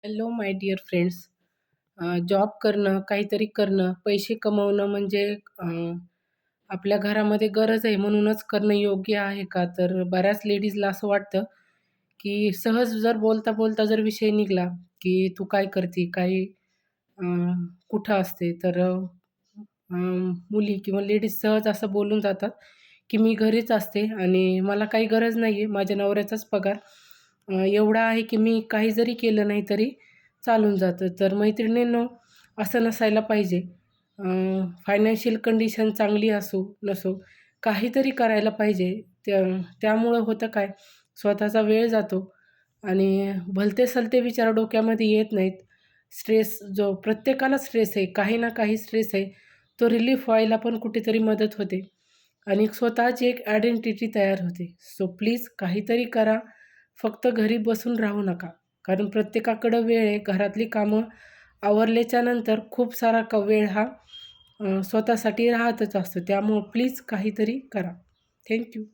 Hello my dear friends. Job करणं, काहीतरी करणं, पैसे कमवणं म्हणजे अ, आपल्या घरामध्ये गरज आहे म्हणूनच करणं योग्य आहे का? तर बऱ्याच लेडीजला असं वाटतं, की सहज जर बोलता-बोलता जर विषय निघाला, की "तू काय करते? काय अ, कुठं असते?" तर मुली किंवा लेडीज सहज असं बोलून जातात, की "मी घरीच असते आणि मला काही गरज नाही आहे. माझ्या नवऱ्याचाच पगार एवढा आहे, की मी काही जरी केलं नाही तरी चालून जातं." तर मैत्रिणींनो, असं नसायला पाहिजे. फायनान्शियल कंडिशन चांगली असो, नसो, काहीतरी करायला पाहिजे. त्या त्यामुळं होतं काय, स्वतःचा वेळ जातो आणि भलते-सलते विचार डोक्यामध्ये येत नाहीत. स्ट्रेस जो प्रत्येकाला स्ट्रेस आहे, काही ना काही स्ट्रेस आहे, तो रिलीफ व्हायला पण कुठेतरी मदत होते आणि स्वतःची एक आयडेंटिटी तयार होते. सो प्लीज काहीतरी करा. फक्त घरी बसून राहू नका. कारण प्रत्येकाकडं वेळ आहे. घरातली कामं आवरल्याच्यानंतर खूप सारा वेळ हा स्वतःसाठी राहतच असतो. त्यामुळं प्लीज काहीतरी करा. Thank you.